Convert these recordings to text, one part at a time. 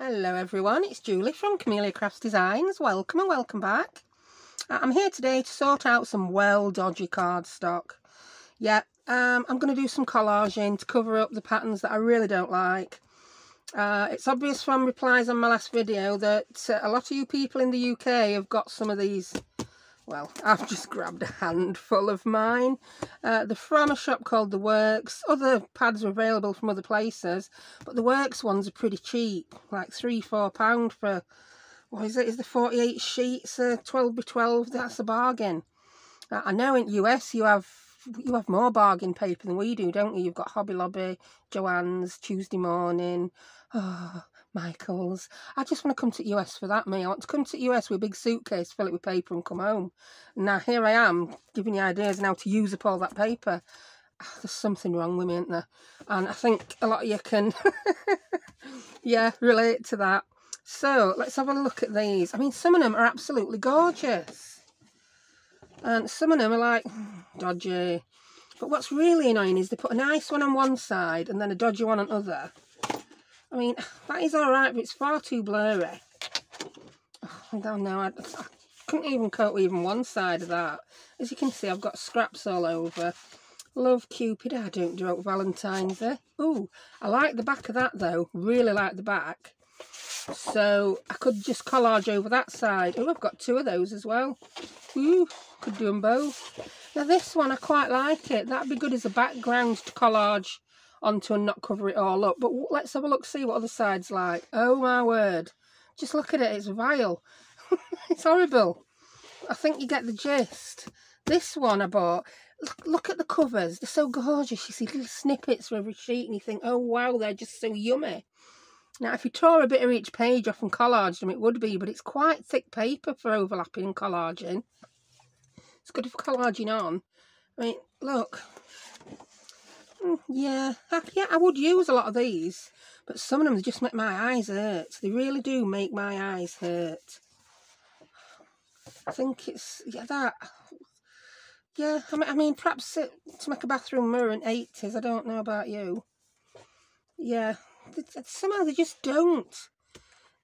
Hello everyone, it's Julie from Camelia Crafts Designs. Welcome and welcome back. I'm here today to sort out some dodgy cardstock. Yeah, I'm going to do some collaging to cover up the patterns that I really don't like. It's obvious from replies on my last video that a lot of you people in the UK have got some of these. Well, I've just grabbed a handful of mine. They're from a shop called The Works. Other pads are available from other places, but The Works ones are pretty cheap, like £3–4 for, what is it? Is the 48 sheets, 12 by 12? That's a bargain. I know in US you have more bargain paper than we do, don't you? You've got Hobby Lobby, Joann's, Tuesday Morning, Michael's. I just want to come to the US for that, me. I want to come to the US with a big suitcase, fill it with paper and come home. Now here I am, giving you ideas on how to use up all that paper. There's something wrong with me, isn't there? And I think a lot of you can, yeah, relate to that. So let's have a look at these. I mean, some of them are absolutely gorgeous. And some of them are like, dodgy. But what's really annoying is they put a nice one on one side and then a dodgy one on the other. I mean, that is alright, but it's far too blurry. Oh, I don't know, I couldn't even coat with even one side of that. As you can see, I've got scraps all over. Love Cupid, I don't do it Valentine's Day. Ooh, I like the back of that though, really like the back. So I could just collage over that side. Oh, I've got two of those as well. Ooh, could do them both. Now this one, I quite like it. That'd be good as a background to collage onto and not cover it all up. But let's have a look, see what other side's like. Oh my word. Just look at it, it's vile. It's horrible. I think you get the gist. This one I bought, look at the covers. They're so gorgeous. You see little snippets for every sheet and you think, oh wow, they're just so yummy. Now, if you tore a bit of each page off and collaged them, it would be, but it's quite thick paper for overlapping and collaging. It's good for collaging on. I mean, look. Yeah, I would use a lot of these, but some of them just make my eyes hurt. They really do make my eyes hurt. I think it's, yeah, that. Yeah, I mean, perhaps to make a bathroom mirror in 80s, I don't know about you. Yeah. Somehow they just don't.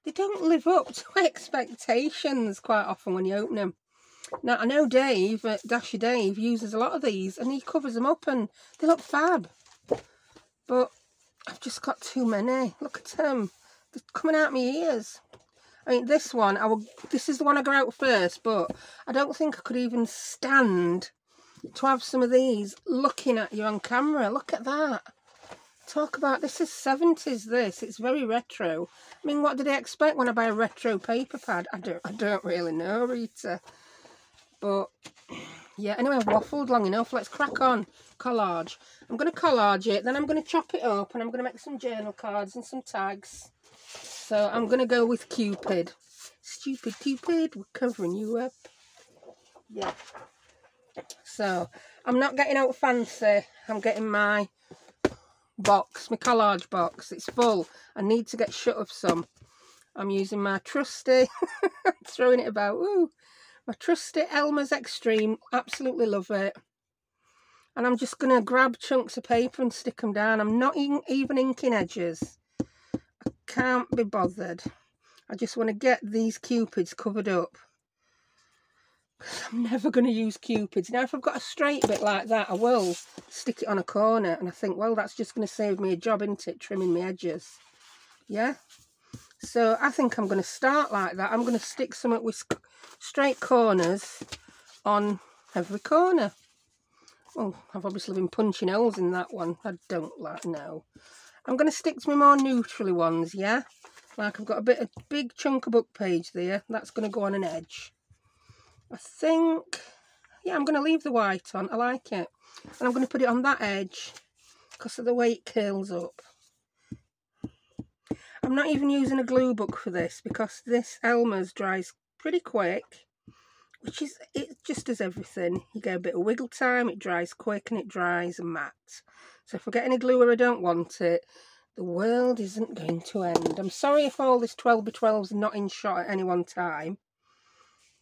They don't live up to expectations quite often when you open them. Now, I know Dave, Dasher Dave, uses a lot of these and he covers them up and they look fab. But I've just got too many. Look at them. They're coming out my ears. I mean, this one, this is the one I got out first, but I don't think I could even stand to have some of these looking at you on camera. Look at that. Talk about, this is 70s, this. It's very retro. I mean, what did I expect when I buy a retro paper pad? I don't really know, Rita. But, yeah, anyway, I've waffled long enough. Let's crack on. Collage. I'm going to collage it, then I'm going to chop it up, and I'm going to make some journal cards and some tags. So I'm going to go with Cupid. Stupid Cupid, we're covering you up. Yeah. So, I'm not getting out fancy. I'm getting my box, my collage box. It's full. I need to get shut of some. I'm using my trusty, throwing it about, ooh, my trusty Elmer's Extreme. Absolutely love it. And I'm just going to grab chunks of paper and stick them down. I'm not even inking edges. I can't be bothered. I just want to get these Cupids covered up. I'm never going to use Cupids. Now, if I've got a straight bit like that, I will stick it on a corner. And I think, well, that's just going to save me a job, isn't it? Trimming my edges. Yeah? So, I think I'm going to start like that. I'm going to stick something with straight corners on every corner. Well, I've obviously been punching holes in that one. I don't like, no. I'm going to stick to my more neutrally ones, yeah? Like I've got a big chunk of book page there. That's going to go on an edge. I think, yeah, I'm going to leave the white on. I like it. And I'm going to put it on that edge because of the way it curls up. I'm not even using a glue book for this because this Elmer's dries pretty quick, which is, it just does everything. You get a bit of wiggle time, it dries quick and it dries matte. So if I get any glue where I don't want it, the world isn't going to end. I'm sorry if all this 12 by 12 is not in shot at any one time,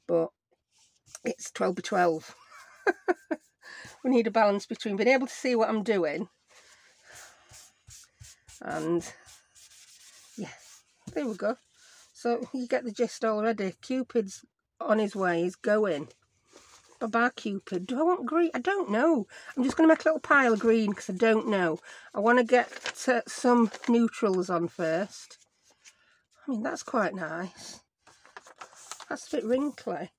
but it's 12 by 12. We need a balance between being able to see what I'm doing and, yeah, there we go. So you get the gist already. Cupid's on his way, he's going. Bye-bye, Cupid. Do I want green? I don't know. I'm just going to make a little pile of green because I don't know. I want to get some neutrals on first. I mean, that's quite nice. That's a bit wrinkly.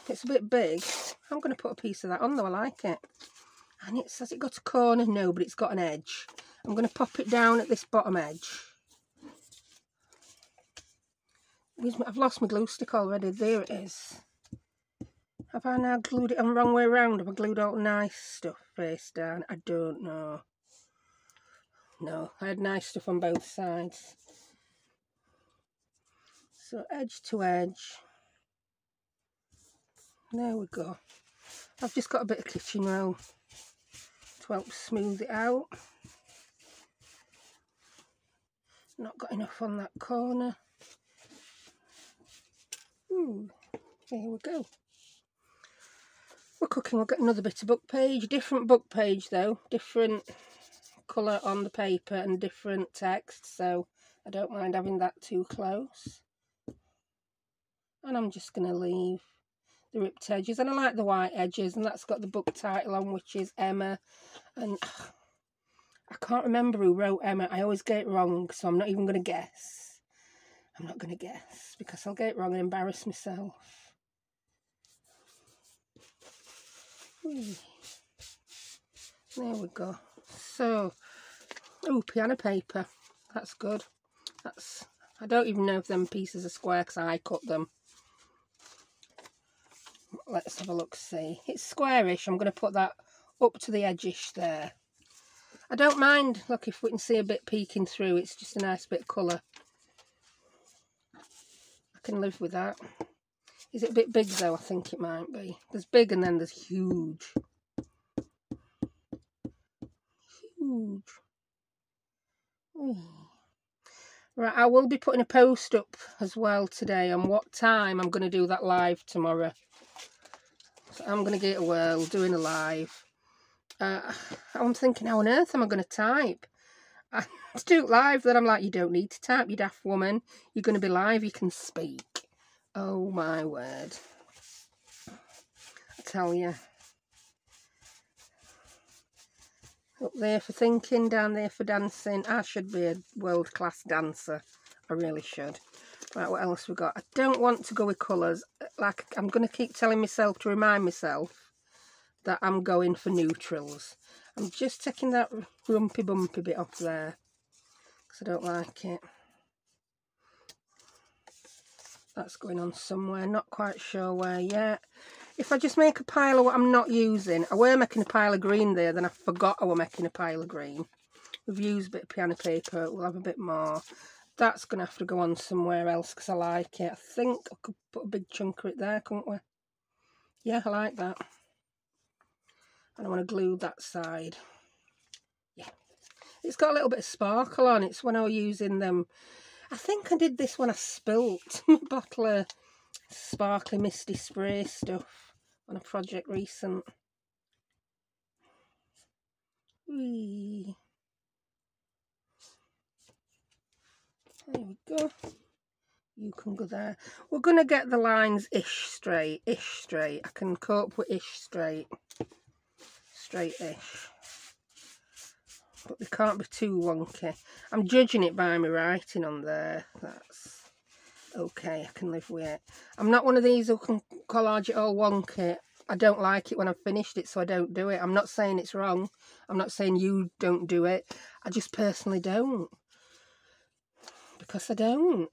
It's a bit big. I'm going to put a piece of that on though, I like it. And has it got a corner? No, but it's got an edge. I'm going to pop it down at this bottom edge. I've lost my glue stick already. There it is. Have I now glued it on the wrong way around? Have I glued all nice stuff face down? I don't know. No, I had nice stuff on both sides. So edge to edge. There we go. I've just got a bit of kitchen roll to help smooth it out. Not got enough on that corner. Ooh, here we go. We're cooking. We'll get another bit of book page. Different book page though. Different colour on the paper and different text. So I don't mind having that too close. And I'm just going to leave the ripped edges. And I like the white edges. And that's got the book title on, which is Emma. And I can't remember who wrote Emma. I always get it wrong. So I'm not even going to guess. I'm not going to guess because I'll get it wrong and embarrass myself. There we go. So, oh, piano paper. That's good. I don't even know if them pieces are square because I cut them. Let's have a look, see. It's squarish. I'm going to put that up to the edge-ish there. I don't mind, look, if we can see a bit peeking through. It's just a nice bit of colour. I can live with that. Is it a bit big though? I think it might be. There's big and then there's huge. Huge. Ooh. Right, I will be putting a post up as well today on what time I'm going to do that live tomorrow. So I'm going to get a whirl doing a live. I'm thinking, how on earth am I going to type? To do it live, then I'm like, you don't need to type, you daft woman. You're going to be live, you can speak. Oh my word. I tell you. Up there for thinking, down there for dancing. I should be a world-class dancer. I really should. Right, what else we got? I don't want to go with colours. Like, I'm going to keep telling myself to remind myself that I'm going for neutrals. I'm just taking that rumpy bumpy bit off there because I don't like it. That's going on somewhere, not quite sure where yet. If I just make a pile of what I'm not using, I were making a pile of green there, then I forgot I were making a pile of green. We've used a bit of piano paper, we'll have a bit more. That's going to have to go on somewhere else because I like it. I think I could put a big chunk of it there, couldn't we? Yeah, I like that. And I want to glue that side. Yeah. It's got a little bit of sparkle on it. It's when I was using them. I think I did this when I spilt my bottle of sparkly misty spray stuff on a project recent. Whee. There we go. You can go there. We're going to get the lines ish straight. I can cope with ish straight. Straight-ish. But they can't be too wonky. I'm judging it by my writing on there. That's okay, I can live with it. I'm not one of these who can collage it all wonky. I don't like it when I've finished it, so I don't do it. I'm not saying it's wrong. I'm not saying you don't do it. I just personally don't. Because I don't.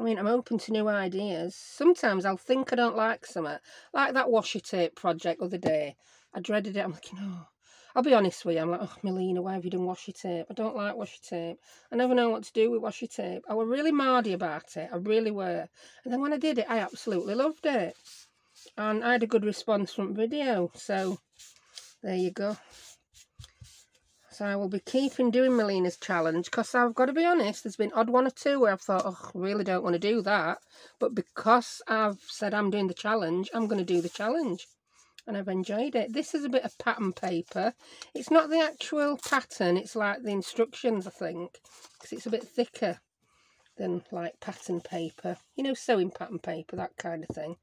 I mean, I'm open to new ideas. Sometimes I'll think I don't like something. Like that washi tape project the other day. I dreaded it. I'm thinking, oh. I'll be honest with you. I'm like, oh, Melina, why have you done washi tape? I don't like washi tape. I never know what to do with washi tape. I were really mardy about it. I really were. And then when I did it, I absolutely loved it. And I had a good response from the video. So, there you go. So I will be keeping doing Melina's challenge because I've got to be honest, there's been odd one or two where I've thought, oh, I really don't want to do that. But because I've said I'm doing the challenge, I'm going to do the challenge. and I've enjoyed it. This is a bit of pattern paper. It's not the actual pattern, it's like the instructions, I think, because it's a bit thicker than like pattern paper. You know, sewing pattern paper, that kind of thing.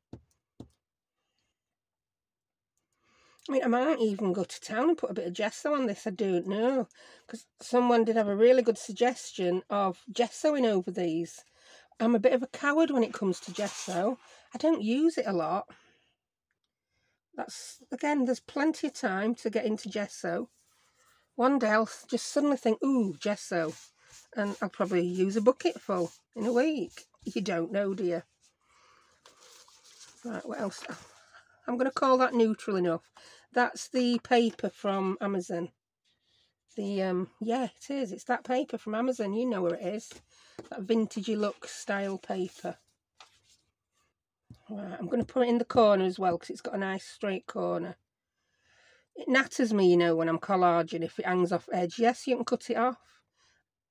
I mean, I might even go to town and put a bit of gesso on this, I don't know. Because someone did have a really good suggestion of gessoing over these. I'm a bit of a coward when it comes to gesso. I don't use it a lot. That's, again, there's plenty of time to get into gesso. One day I'll just suddenly think, ooh, gesso. And I'll probably use a bucket full in a week. You don't know, do you? Right, what else? I'm going to call that neutral enough. That's the paper from Amazon. The, yeah, it is. It's that paper from Amazon. You know where it is. That vintagey look style paper. Right, I'm going to put it in the corner as well because it's got a nice straight corner. It natters me, you know, when I'm collaging if it hangs off edge. Yes, you can cut it off.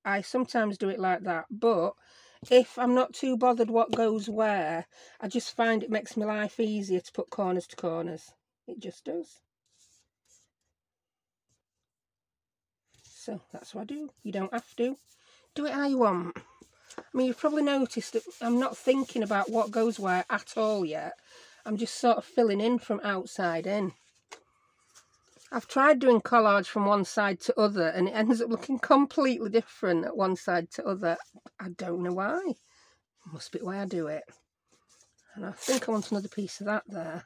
I sometimes do it like that, but if I'm not too bothered what goes where, I just find it makes my life easier to put corners to corners. It just does. So that's what I do. You don't have to. Do it how you want. I mean, you've probably noticed that I'm not thinking about what goes where at all yet. I'm just sort of filling in from outside in. I've tried doing collage from one side to other and it ends up looking completely different at one side to other. I don't know why. Must be the way I do it. And I think I want another piece of that there.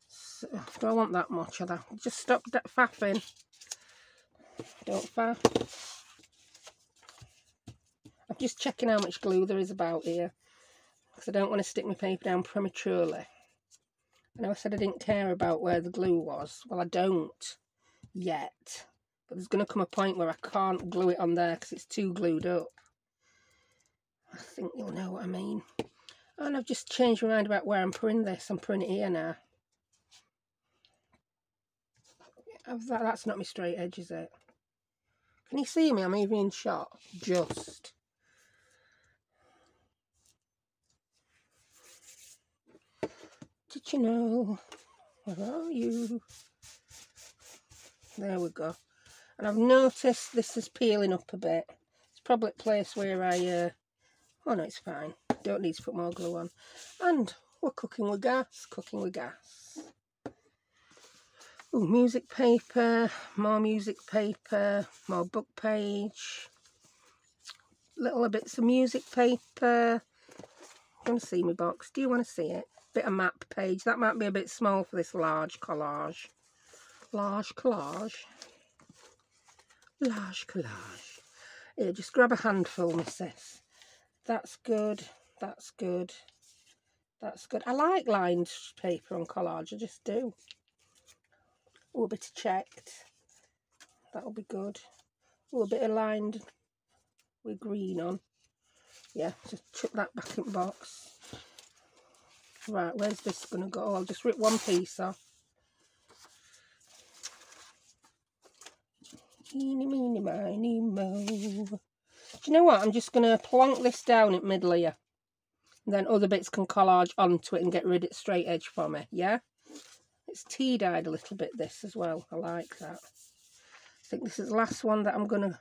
So, do I want that much? Or that? Just stop faffing. Don't faff. I'm just checking how much glue there is about here. Because I don't want to stick my paper down prematurely. I know I said I didn't care about where the glue was. Well, I don't yet. But there's going to come a point where I can't glue it on there because it's too glued up. I think you'll know what I mean. And I've just changed my mind about where I'm putting this. I'm putting it here now. That's not my straight edge, is it? Can you see me? I'm even in shot. Just. Did you know? Where are you? There we go. And I've noticed this is peeling up a bit. It's probably a place where I... oh no, it's fine. Don't need to put more glue on. And we're cooking with gas. Cooking with gas. Ooh, music paper. More music paper. More book page. Little bits of music paper. You want to see my box? Do you want to see it? Bit of map page. That might be a bit small for this large collage. Large collage. Large collage. Here, just grab a handful, missus. That's good. That's good. That's good. I like lined paper on collage. I just do. Oh, a bit of checked. That'll be good. Oh, a bit of lined with green on. Yeah, just chuck that back in the box. Right, where's this going to go? Oh, I'll just rip one piece off. Eeny, meeny, miny, mo. Do you know what? I'm just going to plonk this down in the middle here. And then other bits can collage onto it and get rid of the straight edge for me, yeah? It's tea-dyed a little bit, this as well. I like that. I think this is the last one that I'm going to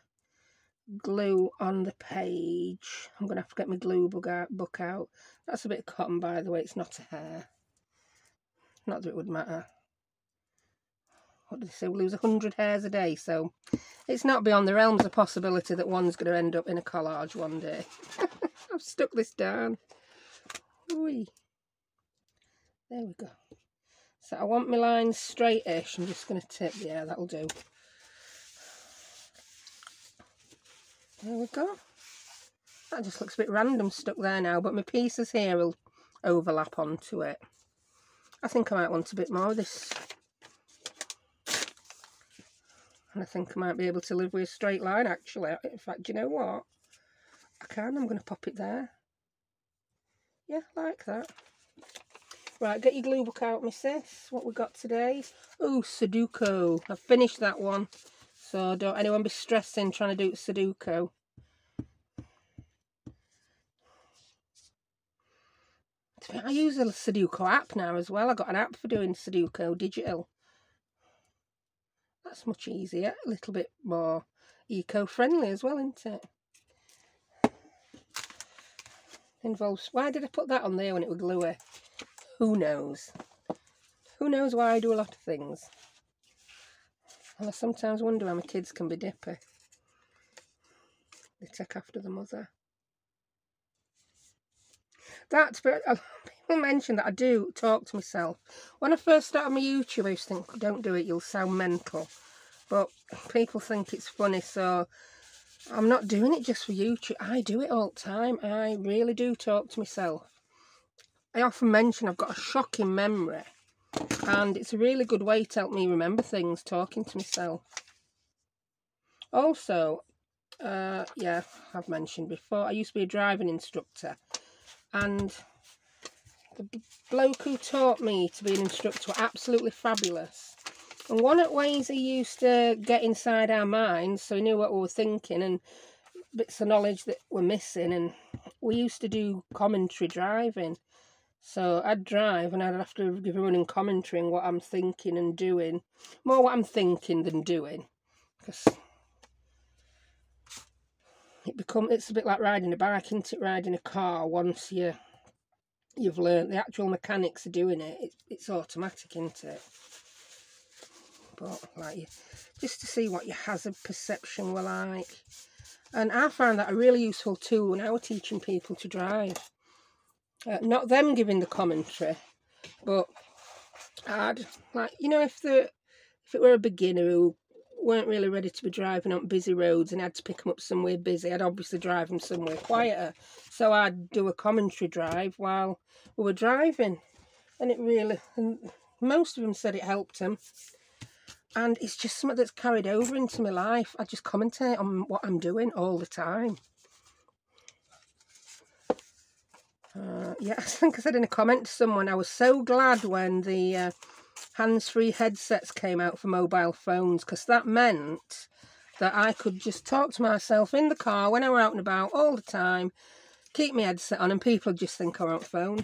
glue on the page. I'm going to have to get my glue book out. That's a bit of cotton, by the way. It's not a hair. Not that it would matter. What did they say? We lose 100 hairs a day, so it's not beyond the realms of possibility that one's going to end up in a collage one day. I've stuck this down. Whee. There we go. So I want my lines straight-ish. I'm just going to tip. Yeah, that'll do. There we go. That just looks a bit random stuck there now, but my pieces here will overlap onto it. I think I might want a bit more of this. And I think I might be able to live with a straight line, actually. In fact, do you know what? I can. I'm going to pop it there. Yeah, like that. Right, get your glue book out, missus. What we got today? Oh, Sudoku. I've finished that one. So don't anyone be stressing trying to do Sudoku. I use a Sudoku app now as well. I got an app for doing Sudoku digital. That's much easier, a little bit more eco-friendly as well, isn't it? Involves, why did I put that on there when it was gluey? Who knows? Who knows why I do a lot of things? And I sometimes wonder how my kids can be dippy. They take after the mother. That's, but people mention that I do talk to myself. When I first started my YouTube, I used to think, don't do it, you'll sound mental. But people think it's funny, so I'm not doing it just for YouTube. I do it all the time. I really do talk to myself. I often mention I've got a shocking memory, and it's a really good way to help me remember things, talking to myself. Also, yeah, I've mentioned before, I used to be a driving instructor, and the bloke who taught me to be an instructor were absolutely fabulous. And one of the ways he used to get inside our minds, so he knew what we were thinking and bits of knowledge that we're missing, and we used to do commentary driving. So I'd drive and I'd have to give a running commentary on what I'm thinking and doing. More what I'm thinking than doing. Because it's a bit like riding a bike, isn't it? Riding a car, once you've learnt the actual mechanics of doing it, it's automatic, isn't it? But like, just to see what your hazard perception were like. And I found that a really useful tool when I was teaching people to drive. Not them giving the commentary, but I'd, like, you know, if it were a beginner who weren't really ready to be driving on busy roads and I had to pick them up somewhere busy, I'd obviously drive them somewhere quieter. So I'd do a commentary drive while we were driving, and and most of them said it helped them. And it's just something that's carried over into my life. I just commentate on what I'm doing all the time. Yeah, I think I said in a comment to someone, I was so glad when the hands-free headsets came out for mobile phones, because that meant that I could just talk to myself in the car when I were out and about all the time, keep my headset on, and people would just think I were on phone.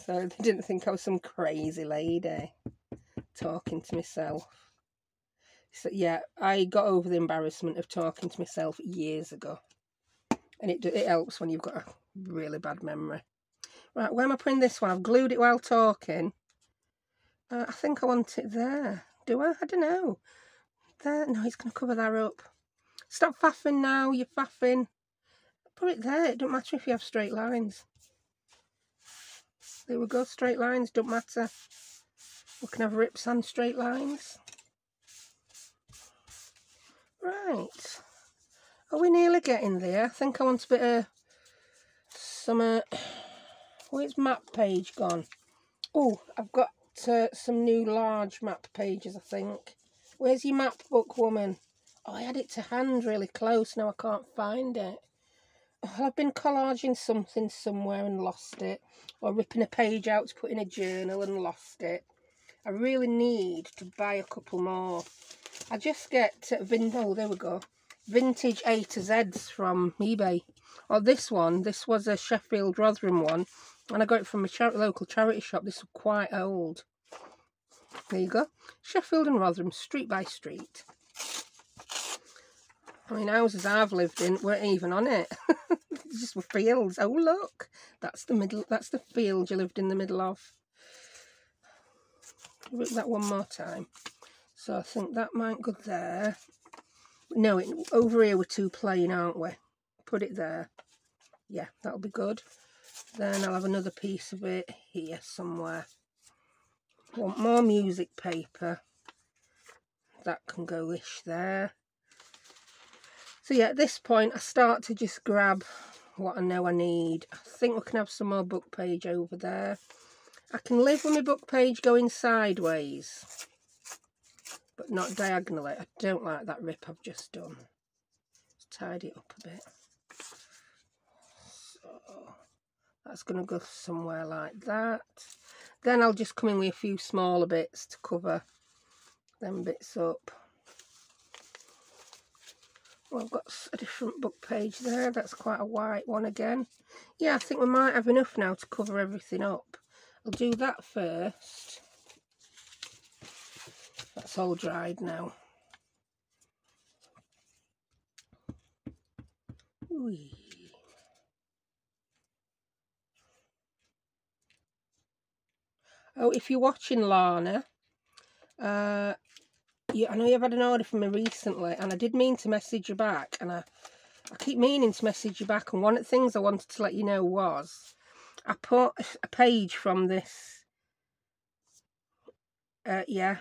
So they didn't think I was some crazy lady talking to myself. So yeah, I got over the embarrassment of talking to myself years ago. And it helps when you've got a really bad memory. Right, where am I putting this one? I've glued it while talking. I think I want it there. Do I? I don't know. There. No, it's going to cover that up. Stop faffing now. You're faffing. Put it there. It don't matter if you have straight lines. There we go. Straight lines. Don't matter. We can have rips and straight lines. Right. Are we nearly getting there? I think I want a bit of some... where's map page gone? Oh, I've got some new large map pages, I think. Where's your map book, woman? Oh, I had it to hand really close. Now I can't find it. Oh, I've been collaging something somewhere and lost it. Or ripping a page out to put in a journal and lost it. I really need to buy a couple more. I just get oh, there we go. Vintage A to Z's from eBay. Or this one. This was a Sheffield Rotherham one. And I got it from a local charity shop. This was quite old. There you go. Sheffield and Rotherham, street by street. I mean, houses I've lived in weren't even on it. It's just were fields. Oh, look. That's the field you lived in the middle of. Rip that one more time. So I think that might go there. No, over here we're too plain, aren't we? Put it there. Yeah, that'll be good. Then I'll have another piece of it here somewhere. Want more music paper. That can go-ish there. So yeah, at this point I start to just grab what I know I need. I think we can have some more book page over there. I can live with my book page going sideways, but not diagonally. I don't like that rip I've just done. Let's tidy it up a bit. So that's going to go somewhere like that. Then I'll just come in with a few smaller bits to cover them bits up. Well, I've got a different book page there. That's quite a white one again. Yeah, I think we might have enough now to cover everything up. I'll do that first. That's all dried now. Whee. Oh, if you're watching, Lana, yeah, I know you've had an order from me recently, and I did mean to message you back, and I keep meaning to message you back, and one of the things I wanted to let you know was I put a page from this, yeah,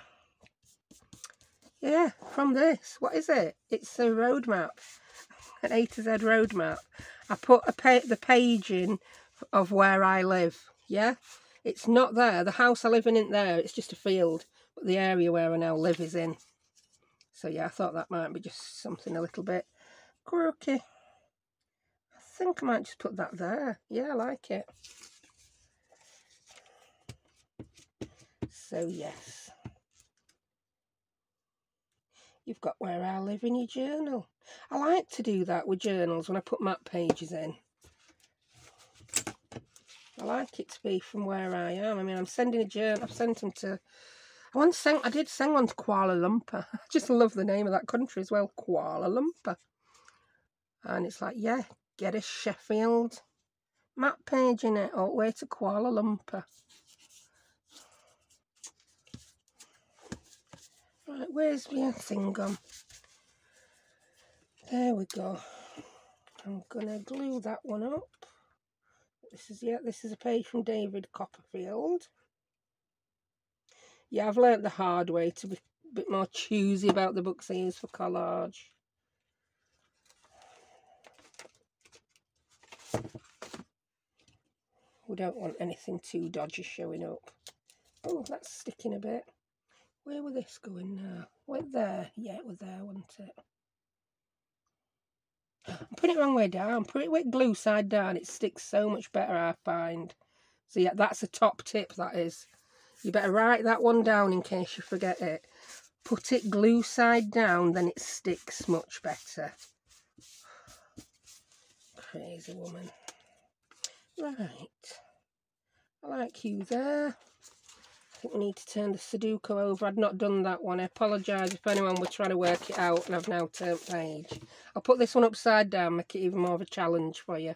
from this. What is it? It's a roadmap, an A to Z roadmap. I put the page in of where I live, yeah? It's not there. The house I live in isn't there. It's just a field, but the area where I now live is in. So yeah, I thought that might be just something a little bit quirky. I think I might just put that there. Yeah, I like it. So yes, you've got where I live in your journal. I like to do that with journals when I put map pages in. I like it to be from where I am. I mean, I'm sending a journal. I've sent them to... I did send one to Kuala Lumpur. I just love the name of that country as well, Kuala Lumpur. And it's like, yeah, get a Sheffield map page in it all the way to Kuala Lumpur. Right, where's my thing gone? There we go. I'm gonna glue that one up. This is a page from David Copperfield. Yeah, I've learnt the hard way to be a bit more choosy about the books I use for collage. We don't want anything too dodgy showing up. Oh, that's sticking a bit. Where will this going now? Went there. Yeah, it was there, wasn't it? I'm putting it the wrong way down. Put it with glue side down. It sticks so much better, I find. So yeah, that's a top tip, that is. You better write that one down in case you forget it. Put it glue side down, then it sticks much better. Crazy woman. Right. I like you there. I think we need to turn the Sudoku over. I'd not done that one. I apologise if anyone was trying to work it out and I've now turned page. I'll put this one upside down, make it even more of a challenge for you.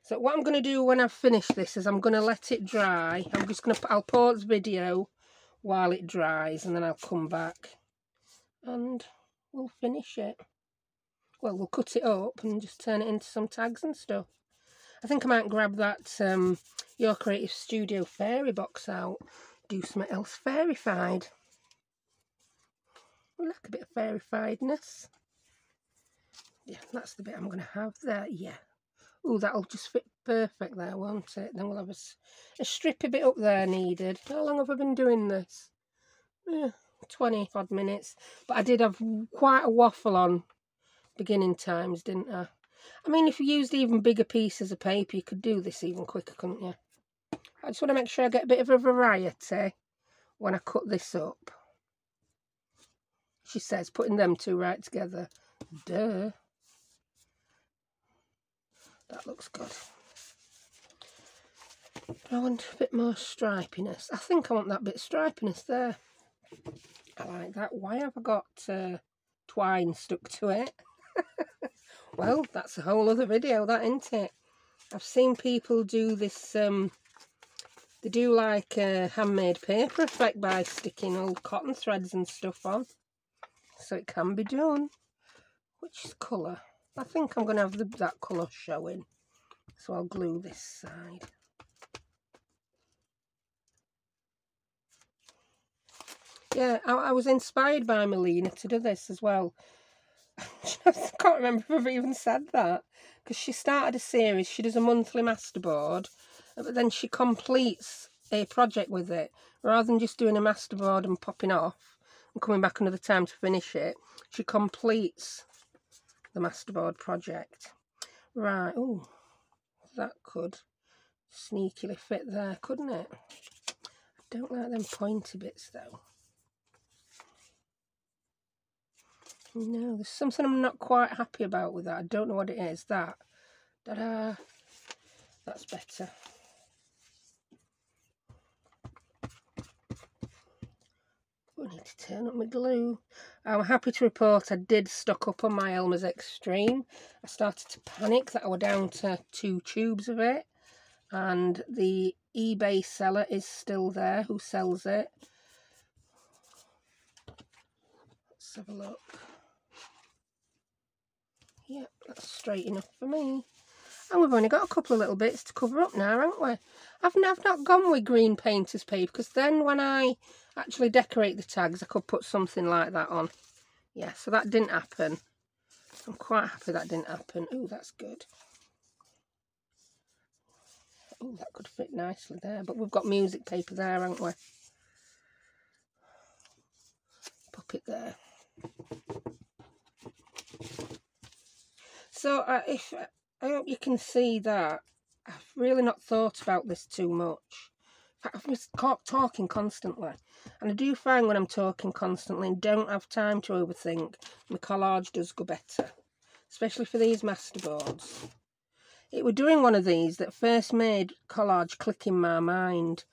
So what I'm going to do when I've finished this is I'm going to let it dry. I'll pause the video while it dries and then I'll come back and we'll finish it. Well, we'll cut it up and just turn it into some tags and stuff. I think I might grab that Your Creative Studio fairy box out. Do something else fairy-fied. I like a bit of fairy-fiedness. Yeah, that's the bit I'm going to have there. Yeah. Oh, that'll just fit perfect there, won't it? Then we'll have a strippy bit up there needed. How long have I been doing this? 20 odd minutes. But I did have quite a waffle on beginning times, didn't I? I mean, if you used even bigger pieces of paper, you could do this even quicker, couldn't you? I just want to make sure I get a bit of a variety when I cut this up. She says, putting them two right together. Duh. That looks good. I want a bit more stripiness. I think I want that bit of stripiness there. I like that. Why have I got twine stuck to it? Well, that's a whole other video, that, isn't it? I've seen people do this, they do like a handmade paper effect by sticking old cotton threads and stuff on. So it can be done. Which colour? I think I'm going to have that colour showing. So I'll glue this side. Yeah, I was inspired by Melina to do this as well. I can't remember if I've even said that. Because she started a series. She does a monthly masterboard. But then she completes a project with it. Rather than just doing a masterboard and popping off and coming back another time to finish it, she completes the masterboard project. Right, oh, that could sneakily fit there, couldn't it? I Don't like them pointy bits though. No, there's something I'm not quite happy about with that. I don't know what it is. That. Ta-da! That's better. I need to turn up my glue. I'm happy to report I did stock up on my Elmer's Extreme. I started to panic that I were down to 2 tubes of it. And the eBay seller is still there who sells it. Let's have a look. Yep, that's straight enough for me. And we've only got a couple of little bits to cover up now, haven't we? I've not gone with green painter's paper, because then when I actually decorate the tags, I could put something like that on. Yeah, so that didn't happen. I'm quite happy that didn't happen. Oh, that's good. Oh, that could fit nicely there. But we've got music paper there, haven't we? Pop it there. So I hope you can see that I've really not thought about this too much. I've just talking constantly. And I do find when I'm talking constantly and don't have time to overthink, my collage does go better. Especially for these masterboards. It were doing one of these that first made collage click in my mind.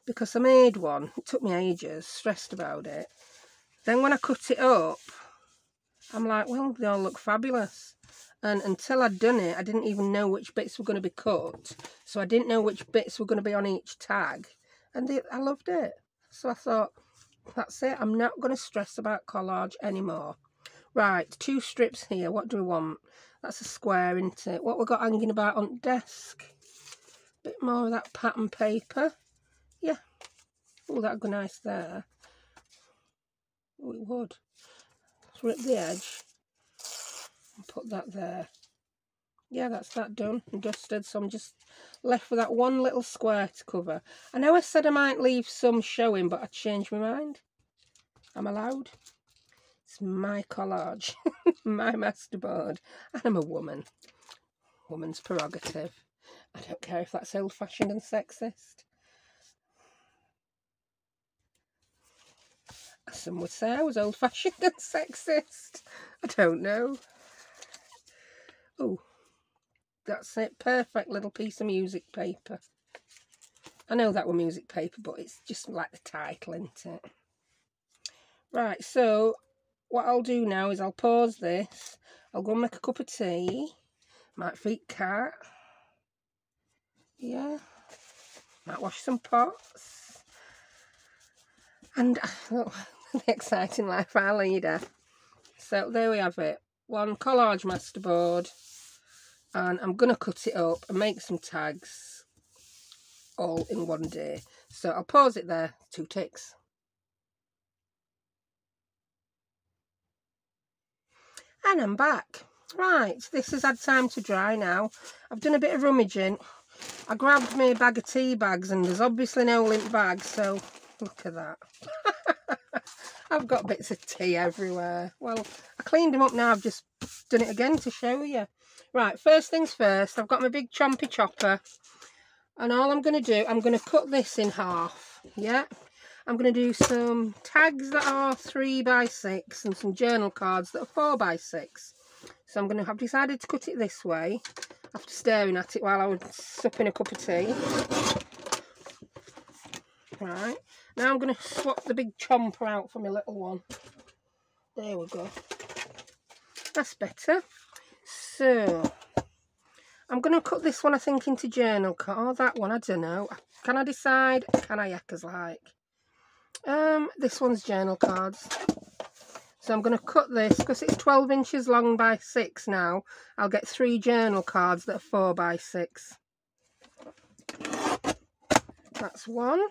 Because I made one, it took me ages, stressed about it. Then when I cut it up, I'm like, well, they all look fabulous. And until I'd done it, I didn't even know which bits were going to be cut. So I didn't know which bits were going to be on each tag. And I loved it. So I thought, that's it. I'm not going to stress about collage anymore. Right, 2 strips here. What do we want? That's a square, isn't it? What we got hanging about on the desk? Bit more of that pattern paper. Yeah. Oh, that'd go nice there. Oh, it would. Let's rip the edge. And put that there. Yeah, that's that done and dusted. So I'm just left with that one little square to cover. I know I said I might leave some showing, but I changed my mind. I'm allowed. It's my collage, my masterboard, and I'm a woman. Woman's prerogative. I don't care if that's old-fashioned and sexist. Some would say I was old-fashioned and sexist. I don't know. Oh, that's it. Perfect little piece of music paper. I know that were music paper, but it's just like the title, isn't it? Right, so what I'll do now is I'll pause this. I'll go and make a cup of tea. Might feed cat. Yeah. Might wash some pots. And look, the exciting life I lead. So there we have it. One Collage Masterboard. And I'm going to cut it up and make some tags all in one day. So I'll pause it there. 2 ticks. And I'm back. Right, this has had time to dry now. I've done a bit of rummaging. I grabbed my bag of tea bags and there's obviously no lint bag, so look at that. I've got bits of tea everywhere. Well, I cleaned them up now. I've just done it again to show you. Right, first things first, I've got my big chompy chopper. And all I'm going to do, I'm going to cut this in half. Yeah. I'm going to do some tags that are 3 by 6 and some journal cards that are 4 by 6. So I'm going to have decided to cut it this way after staring at it while I was supping a cup of tea. Right, now I'm going to swap the big chomper out for my little one. There we go. That's better. So I'm going to cut this one, I think, into journal card. Oh, that one, I don't know. Can I decide? Can I yackers like? This one's journal cards. So I'm going to cut this because it's 12 inches long by 6 now. I'll get 3 journal cards that are 4 by 6. That's one.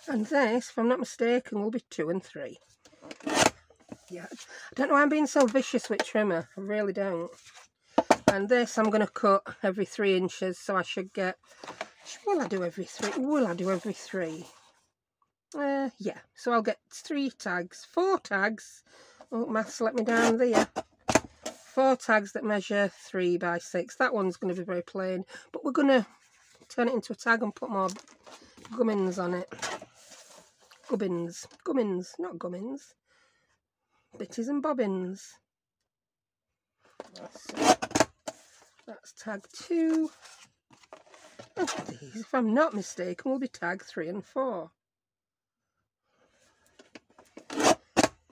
And this, if I'm not mistaken, will be 2 and 3. Yeah, I don't know why I'm being so vicious with trimmer. I really don't. And this I'm going to cut every 3 inches, so I should get... Will I do every 3? Will I do every 3? Yeah, so I'll get 3 tags, 4 tags. Oh, maths let me down there. 4 tags that measure 3 by 6. That one's going to be very plain, but we're going to turn it into a tag and put more gummins on it. Gubbins, not gummins. Bitties and bobbins. So that's tag 2. And these, if I'm not mistaken, will be tag 3 and 4.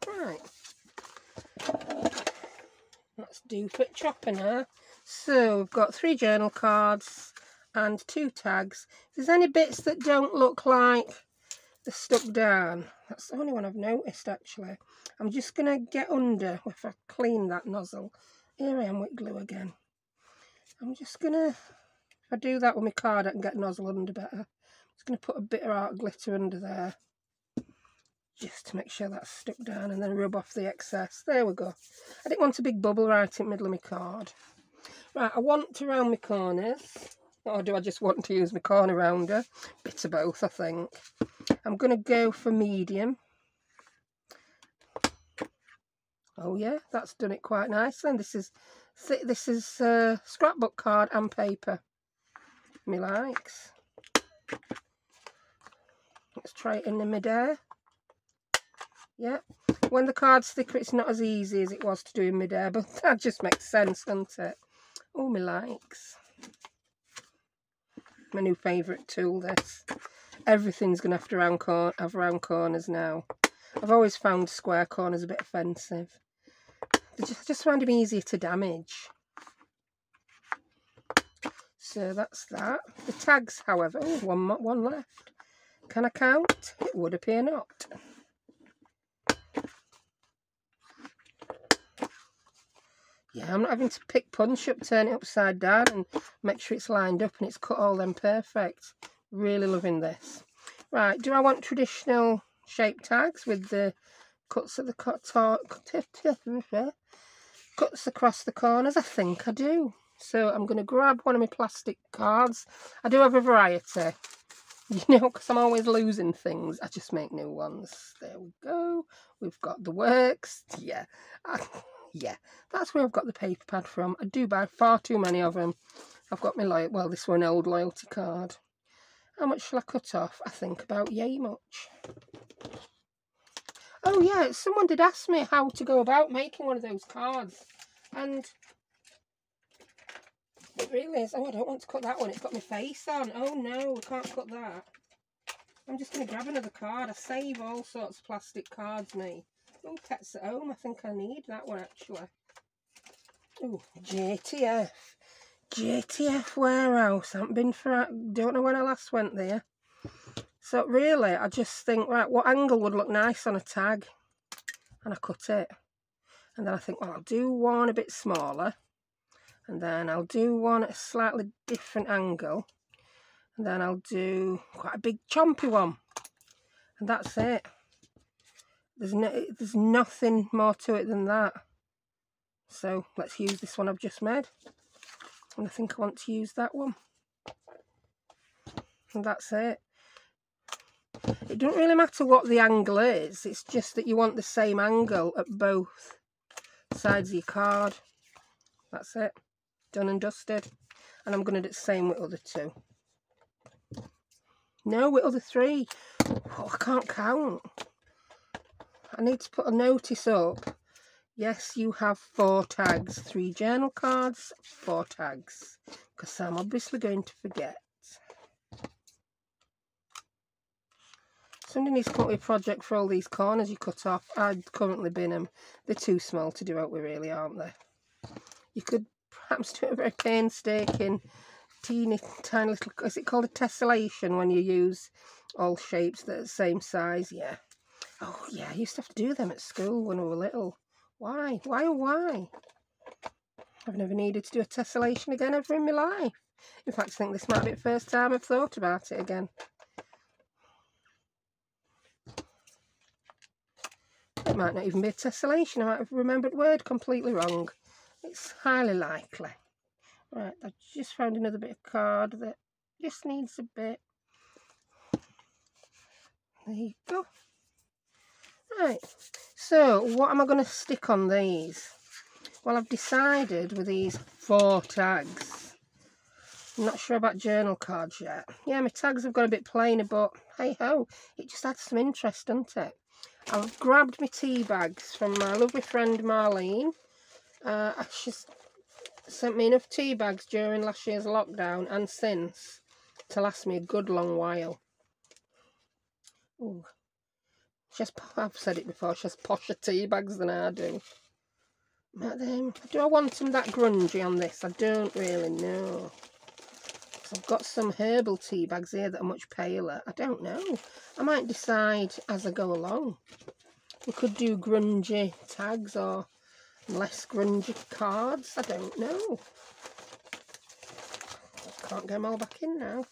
Right. Let's do quick chopper now. So we've got 3 journal cards and 2 tags. If there's any bits that don't look like they're stuck down, that's the only one I've noticed actually. I'm just going to get under, if I clean that nozzle. Here I am with glue again. I'm just going to, if I do that with my card, I can get nozzle under better. I'm just going to put a bit of art glitter under there, just to make sure that's stuck down, and then rub off the excess. There we go. I didn't want a big bubble right in the middle of my card. Right, I want to round my corners. Or do I just want to use my corner rounder? Bit of both, I think. I'm going to go for medium. Oh yeah, that's done it quite nicely. And this is scrapbook card and paper. Me likes. Let's try it in the midair. Yeah, when the card's thicker, it's not as easy as it was to do in midair, but that just makes sense, doesn't it? Oh, me likes. My new favourite tool, this. Everything's going to have to have round corners now. I've always found square corners a bit offensive. They just find them easier to damage. So that's that. The tags, however, oh, one left. Can I count? It would appear not. Yeah, I'm not having to pick punch up, turn it upside down and make sure it's lined up and it's cut all them perfect. Really loving this. Right, do I want traditional shape tags with the cuts at the cuts across the corners? I think I do. So I'm going to grab one of my plastic cards. I do have a variety, you know, because I'm always losing things. I just make new ones. There we go. We've got the works. Yeah. Yeah, that's where I've got the paper pad from. I do buy far too many of them. I've got my well, this one old loyalty card. How much shall I cut off? I think about yay much. Oh yeah, someone did ask me how to go about making one of those cards, and it really is. Oh, I don't want to cut that one. It's got my face on. Oh no, I can't cut that. I'm just going to grab another card. I save all sorts of plastic cards, me. Oh, Pets at Home. I think I need that one actually. Oh, JTF. JTF warehouse. I haven't been for, don't know when I last went there. So really, I just think, right, what angle would look nice on a tag? And I cut it. And then I think, well, I'll do one a bit smaller. And then I'll do one at a slightly different angle. And then I'll do quite a big chompy one. And that's it. There's nothing more to it than that. So let's use this one I've just made. And I think I want to use that one. And that's it. It doesn't really matter what the angle is. It's just that you want the same angle at both sides of your card. That's it. Done and dusted. And I'm going to do the same with other 2. No, with other 3. Oh, I can't count. I need to put a notice up. Yes, you have 4 tags. 3 journal cards, 4 tags. Because I'm obviously going to forget. Somebody needs to come up with a project for all these corners you cut off. I'd currently bin them. They're too small to do out with, really, aren't they? You could perhaps do a very painstaking, teeny, tiny little... Is it called a tessellation when you use all shapes that are the same size? Yeah. Oh, yeah, I used to have to do them at school when we were little. Why? Why, oh, why? I've never needed to do a tessellation again ever in my life. In fact, I think this might be the first time I've thought about it again. It might not even be a tessellation. I might have remembered the word completely wrong. It's highly likely. Right, I've just found another bit of card that just needs a bit. There you go. Right, so what am I going to stick on these? Well, I've decided with these 4 tags, I'm not sure about journal cards yet. Yeah, my tags have got a bit plainer, but hey ho, it just adds some interest, doesn't it? I've grabbed my tea bags from my lovely friend Marlene. She's sent me enough tea bags during last year's lockdown and since to last me a good long while. Ooh. I've said it before, she has posher tea bags than I do. Do I want them that grungy on this? I don't really know. So I've got some herbal tea bags here that are much paler. I don't know. I might decide as I go along. We could do grungy tags or less grungy cards. I don't know. Can't get them all back in now.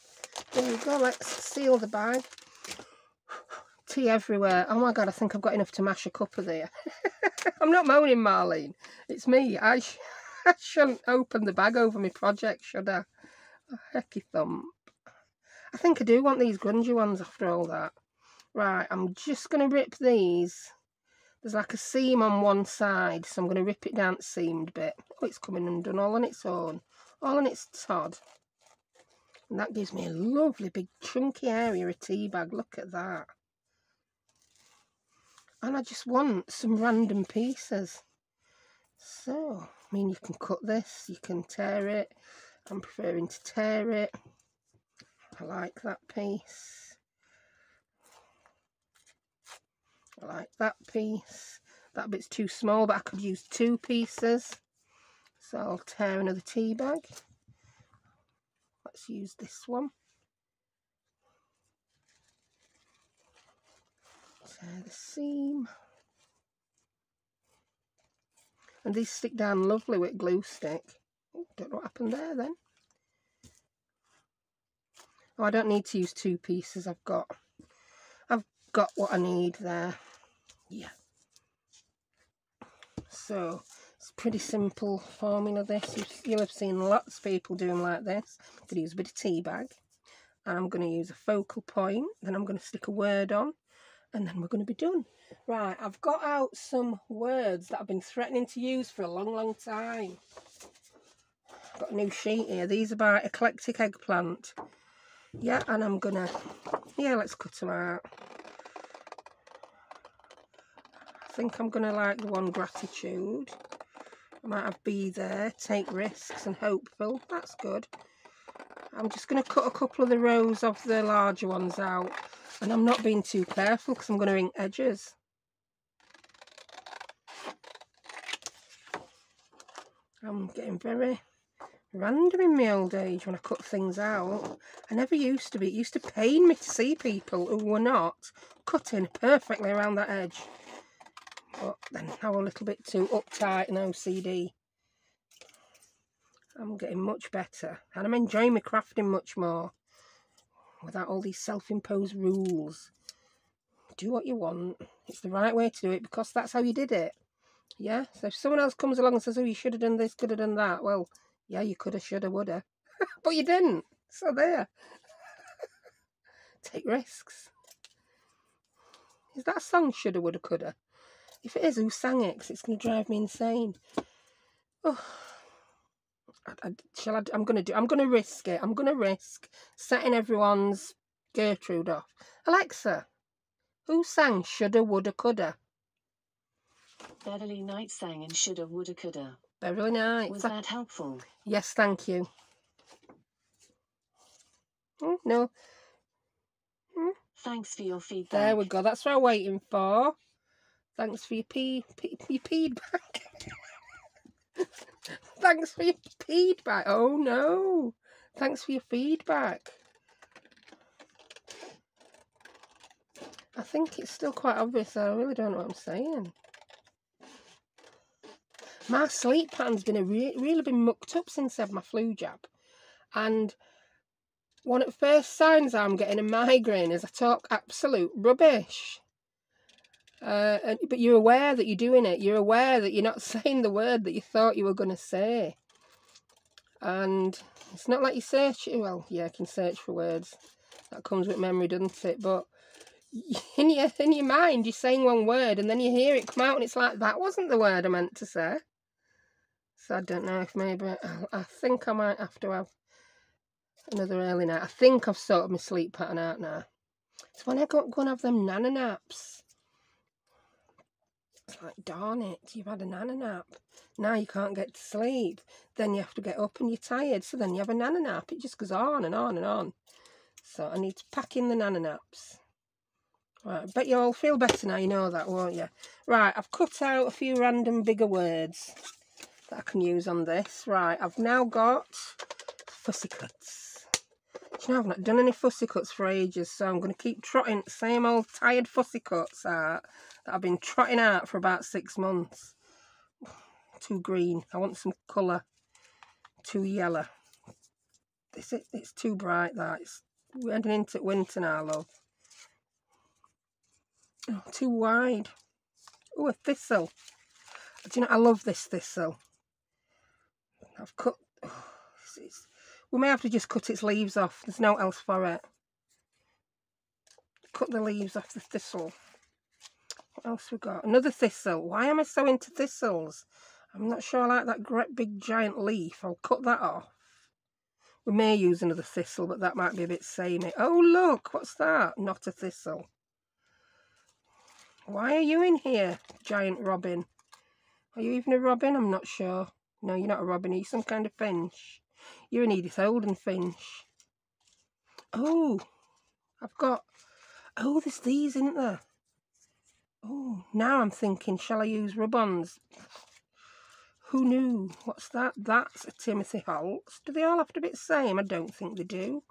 There we go. Let's seal the bag. Tea everywhere. Oh my god, I think I've got enough to mash a cup of there. I'm not moaning, Marlene. It's me. I shouldn't open the bag over my project, should I? Oh, hecky thump. I think I do want these grungy ones after all that. Right, I'm just going to rip these. There's like a seam on one side, so I'm going to rip it down the seamed bit. Oh, it's coming undone all on its own. All on its tod. And that gives me a lovely big chunky area of tea bag. Look at that. And I just want some random pieces. So, I mean, you can cut this, you can tear it. I'm preferring to tear it. I like that piece. I like that piece. That bit's too small, but I could use 2 pieces. So I'll tear another tea bag. Let's use this one. Tear the seam. And these stick down lovely with glue stick. Oh, don't know what happened there then. Oh, I don't need to use 2 pieces. I've got what I need there. Yeah. So it's pretty simple formula this. You'll have seen lots of people doing like this. I'm going to use a bit of tea bag. And I'm going to use a focal point. Then I'm going to stick a word on. And then we're going to be done. Right, I've got out some words that I've been threatening to use for a long, long time. I've got a new sheet here. These are by Eclectic Eggplant. Yeah, and I'm going to... Yeah, let's cut them out. I think I'm going to like the one gratitude. I might have be there, take risks and hopeful. That's good. I'm just going to cut a couple of the rows of the larger ones out. And I'm not being too careful because I'm going to ink edges. I'm getting very random in my old age when I cut things out. I never used to be. It used to pain me to see people who were not cutting perfectly around that edge. But then now I'm a little bit too uptight and OCD. I'm getting much better. And I'm enjoying my crafting much more. Without all these self-imposed rules. Do what you want. It's the right way to do it because that's how you did it. Yeah? So if someone else comes along and says, oh, you should have done this, could have done that. Well, yeah, you could have, should have, would have. But you didn't. So there. Take risks. Is that a song, shoulda, woulda, coulda? If it is, who sang it? Because it's going to drive me insane. Oh. I'm going to risk it. I'm going to risk setting everyone's Gertrude off. Alexa, who sang Shoulda, Woulda, Coulda? Beverly Knight sang in Shoulda, Woulda, Coulda. Beverly Knight. Was that helpful? Yes, thank you. Oh, no. Thanks for your feedback. There we go. That's what I'm waiting for. Thanks for your feedback. Thanks for your feedback. Oh no. Thanks for your feedback. I think it's still quite obvious. I really don't know what I'm saying. My sleep pattern's been really been mucked up since I had my flu jab. And one of the first signs I'm getting a migraine is I talk absolute rubbish. But you're aware that you're doing it. You're aware that you're not saying the word that you thought you were going to say. And it's not like you search it. Well, yeah, you can search for words. That comes with memory, doesn't it? But in your mind, you're saying one word and then you hear it come out and it's like, that wasn't the word I meant to say. So I don't know if maybe... I think I might have to have Another early night. I think I've sorted my sleep pattern out now. It's when I go and have them nana naps. It's like, darn it, you've had a nana nap. Now you can't get to sleep. Then you have to get up and you're tired. So then you have a nana nap. It just goes on and on and on. So I need to pack in the nana naps. Right, I bet you all feel better now, you know that, won't you? Right, I've cut out a few random bigger words that I can use on this. Right, I've now got fussy cuts. Do you know, I've not done any fussy cuts for ages, so I'm going to keep trotting the same old tired fussy cuts out that I've been trotting out for about 6 months. Too green. I want some colour. Too yellow. It's too bright, that. We're heading into winter now, love. Oh, too wide. Oh, a thistle. Do you know, I love this thistle. I've cut... Oh, we may have to just cut its leaves off. There's no else for it. Cut the leaves off the thistle. What else we got? Another thistle. Why am I so into thistles? I'm not sure I like that great big giant leaf. I'll cut that off. We may use another thistle, but that might be a bit samey. Oh, look. What's that? Not a thistle. Why are you in here, giant robin? Are you even a robin? I'm not sure. No, you're not a robin. Are you some kind of finch? You're an Edith Holden finch. Oh, I've got... Oh, there's these, isn't there? Oh, now I'm thinking, shall I use rub-ons? Who knew? What's that? That's a Timothy Holtz. Do they all have to be the same? I don't think they do.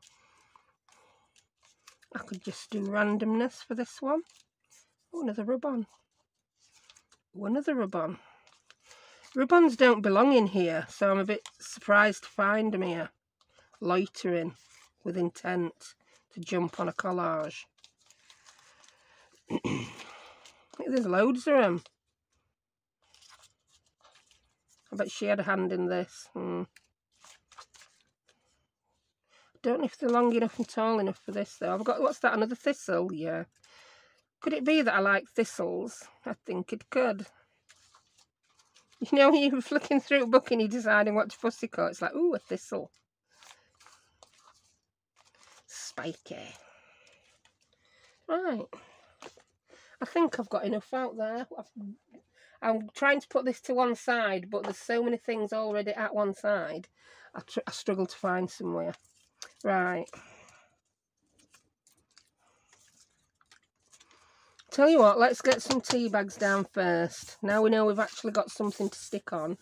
I could just do randomness for this one. Oh, another rub-on. Oh, another rub-on. Rub-ons don't belong in here, so I'm a bit surprised to find them here. Loitering with intent to jump on a collage. There's loads of them. I bet she had a hand in this. I don't know if they're long enough and tall enough for this though. I've got, what's that, another thistle? Yeah. Could it be that I like thistles? I think it could. You know, when you're flicking through a book and you're deciding what to fussy cut, it's like, ooh, a thistle. Spiky. Right. I think I've got enough out there. I'm trying to put this to one side, but there's so many things already at one side. I struggle to find somewhere. Right. Tell you what, let's get some tea bags down first. Now we know we've actually got something to stick on.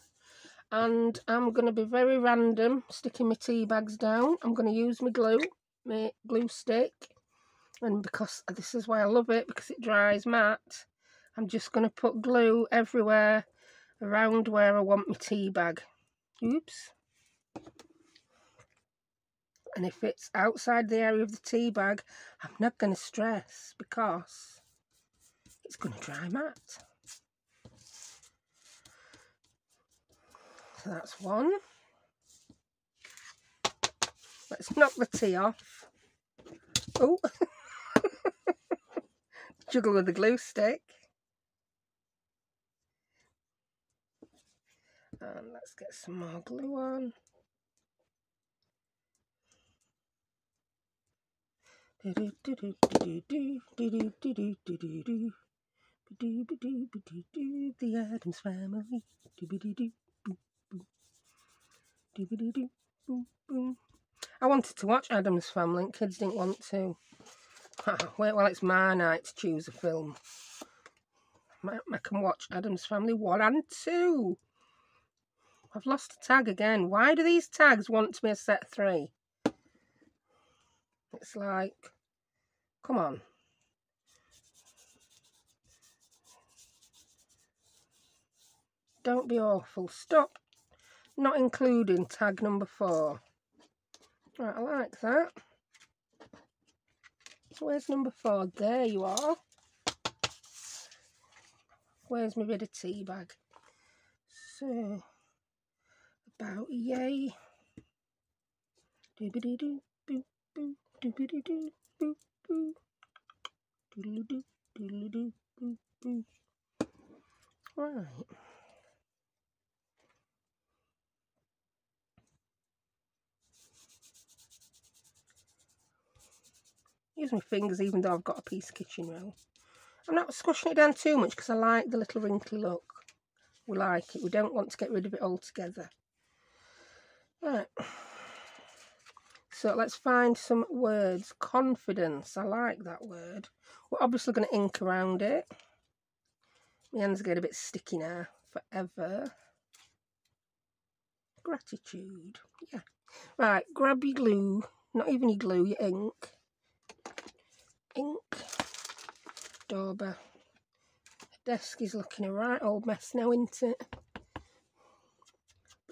And I'm going to be very random sticking my tea bags down. I'm going to use my glue stick. And because this is why I love it, because it dries matte, I'm just going to put glue everywhere around where I want my tea bag. Oops. And if it's outside the area of the tea bag, I'm not going to stress because it's going to dry matte. So that's one. Let's knock the tea off. Oh, juggle with the glue stick. And let's get some more glue on. The Addams Family. I wanted to watch Addams Family and kids didn't want to. Wait, well, it's my night to choose a film. I can watch Addams Family 1 and 2. I've lost a tag again. Why do these tags want me a set 3? It's like, come on. Don't be awful. Stop not including tag number 4. Right, I like that. Where's number 4? There you are. Where's my bit of tea bag? So, about yay. Doobity-doo, boo, boo, doobity-doo, boo, boo. Doodly-doo, doodly-doo, boo, boo. Right. Use my fingers even though I've got a piece of kitchen roll. I'm not squashing it down too much because I like the little wrinkly look. We like it. We don't want to get rid of it altogether. Right. So let's find some words. Confidence. I like that word. We're obviously going to ink around it. My hands get a bit sticky now. Forever. Gratitude. Yeah. Right. Grab your glue. Not even your glue, your ink. Ink. Dauber. The desk is looking a right old mess now, isn't it?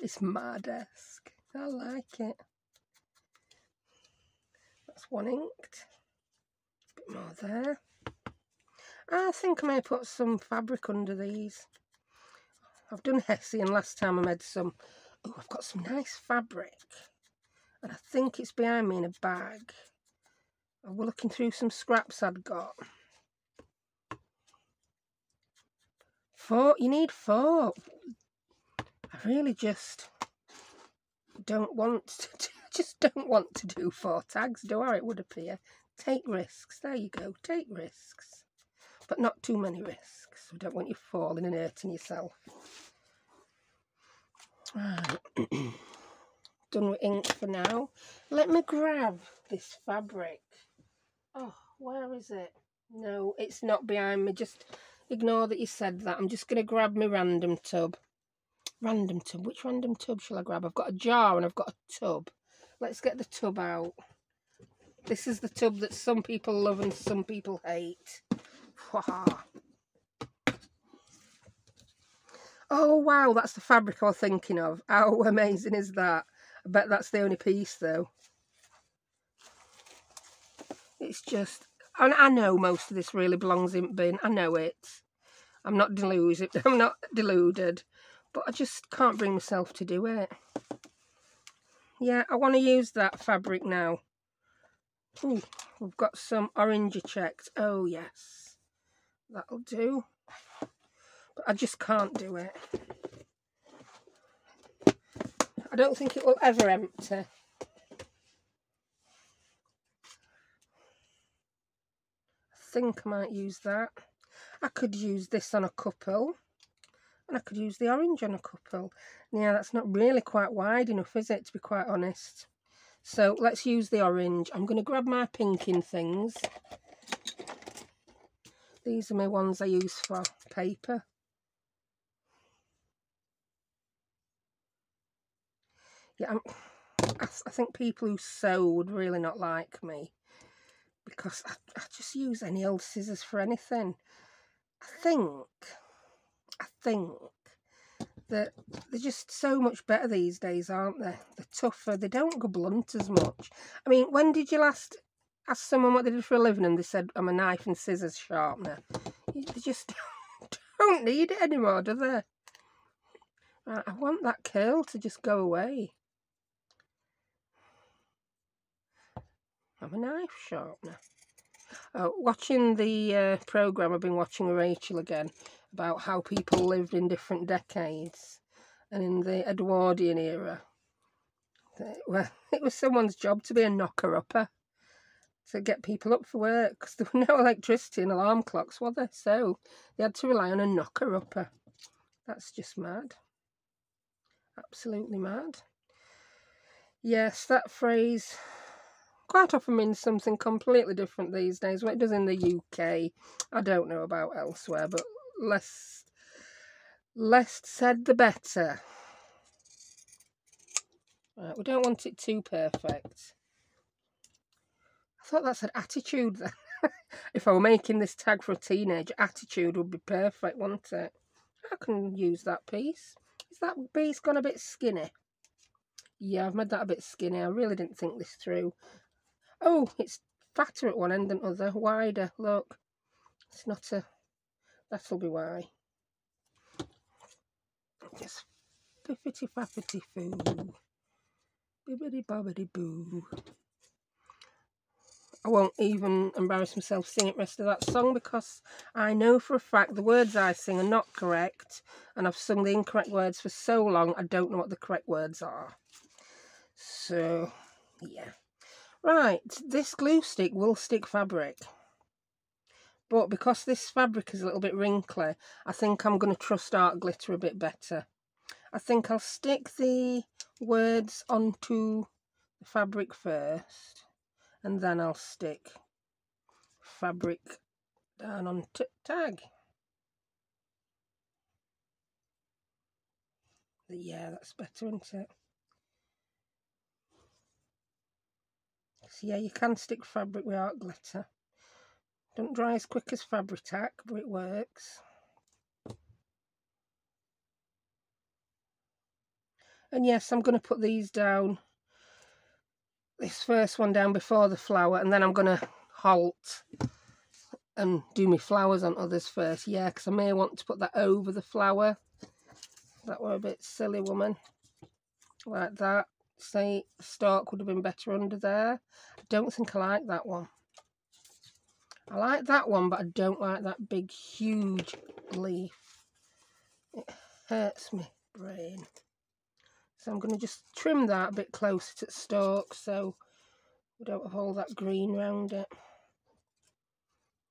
It's my desk. I like it. That's one inked. A bit more there. I think I may put some fabric under these. I've done Hessian last time I made some. Oh, I've got some nice fabric. And I think it's behind me in a bag. We're looking through some scraps I'd got. 4. You need 4. I really just don't want to do 4 tags, do I? It would appear. Take risks. There you go. Take risks. But not too many risks. We don't want you falling and hurting yourself. Right. Done with ink for now. Let me grab this fabric. Oh, where is it? No, it's not behind me. Just ignore that you said that. I'm just going to grab my random tub. Random tub. Which random tub shall I grab? I've got a jar and I've got a tub. Let's get the tub out. This is the tub that some people love and some people hate. Oh, wow. That's the fabric I was thinking of. How amazing is that? I bet that's the only piece, though. It's just... I know most of this really belongs in bin. I know it. I'm not deluded. I'm not deluded. But I just can't bring myself to do it. Yeah, I want to use that fabric now. Ooh, we've got some orange checked. Oh, yes. That'll do. But I just can't do it. I don't think it will ever empty. I think I might use that. I could use this on a couple. And I could use the orange on a couple. Yeah, that's not really quite wide enough, is it, to be quite honest? So let's use the orange. I'm going to grab my pinking things. These are my ones I use for paper. Yeah, I think people who sew would really not like me. Because I just use any old scissors for anything. I think that they're just so much better these days, aren't they? They're tougher. They don't go blunt as much. I mean, when did you last ask someone what they did for a living and they said, I'm a knife and scissors sharpener? They just don't need it anymore, do they? Right, I want that curl to just go away. I'm a knife sharpener. Oh, watching the programme I've been watching with Rachel again about how people lived in different decades and in the Edwardian era. Well, it was someone's job to be a knocker-upper to get people up for work because there were no electricity and alarm clocks, were there? So they had to rely on a knocker-upper. That's just mad. Absolutely mad. Yes, that phrase quite often means something completely different these days. What it does in the UK, I don't know about elsewhere, but less said the better. Right, we don't want it too perfect. I thought that said attitude then. If I were making this tag for a teenager, attitude would be perfect, wouldn't it? I can use that piece. Is that piece gone a bit skinny? Yeah, I've made that a bit skinny. I really didn't think this through. Oh, it's fatter at one end than other, wider. Look, it's not a... That'll be why. Just fiffity faffity foo. Bibbidi bobbidi boo. I won't even embarrass myself singing the rest of that song because I know for a fact the words I sing are not correct, and I've sung the incorrect words for so long I don't know what the correct words are. So, yeah. Right, this glue stick will stick fabric. But because this fabric is a little bit wrinkly, I think I'm going to trust art glitter a bit better. I think I'll stick the words onto the fabric first, and then I'll stick fabric down on tag. Yeah, that's better, isn't it? So yeah, you can stick fabric with art glitter. Don't dry as quick as Fabri-Tac, but it works. And yes, I'm going to put these down, this first one down before the flower, and then I'm going to halt and do my flowers on others first. Yeah, because I may want to put that over the flower. That were a bit silly, woman. Like that. Say, the stalk would have been better under there. I don't think I like that one. I like that one, but I don't like that big, huge leaf. It hurts my brain. So I'm going to just trim that a bit closer to the stalk so we don't have all that green around it.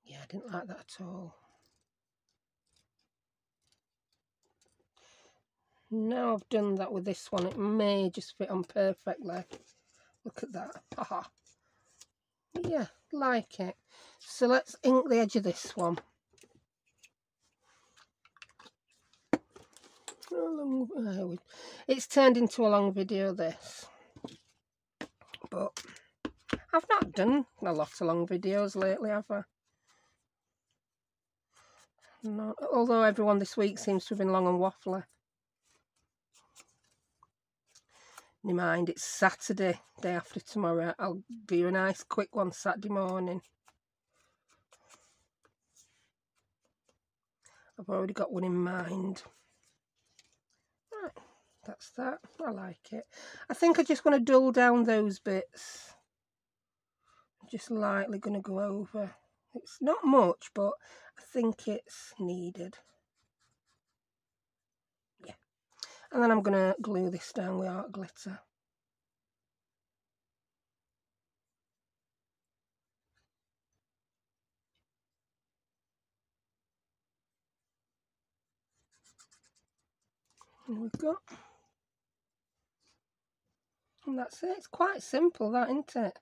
Yeah, I didn't like that at all. Now I've done that with this one, it may just fit on perfectly. Look at that. Haha. Yeah, like it. So let's ink the edge of this one. It's turned into a long video, this. But I've not done a lot of long videos lately, have I? No, although everyone this week seems to have been long and waffly. Never mind, it's Saturday, day after tomorrow. I'll do a nice quick one Saturday morning. I've already got one in mind. Right, that's that. I like it. I think I just want to dull down those bits. I'm just lightly going to go over. It's not much, but I think it's needed. Yeah. And then I'm going to glue this down with art glitter. There we go. And that's it. It's quite simple, that, isn't it?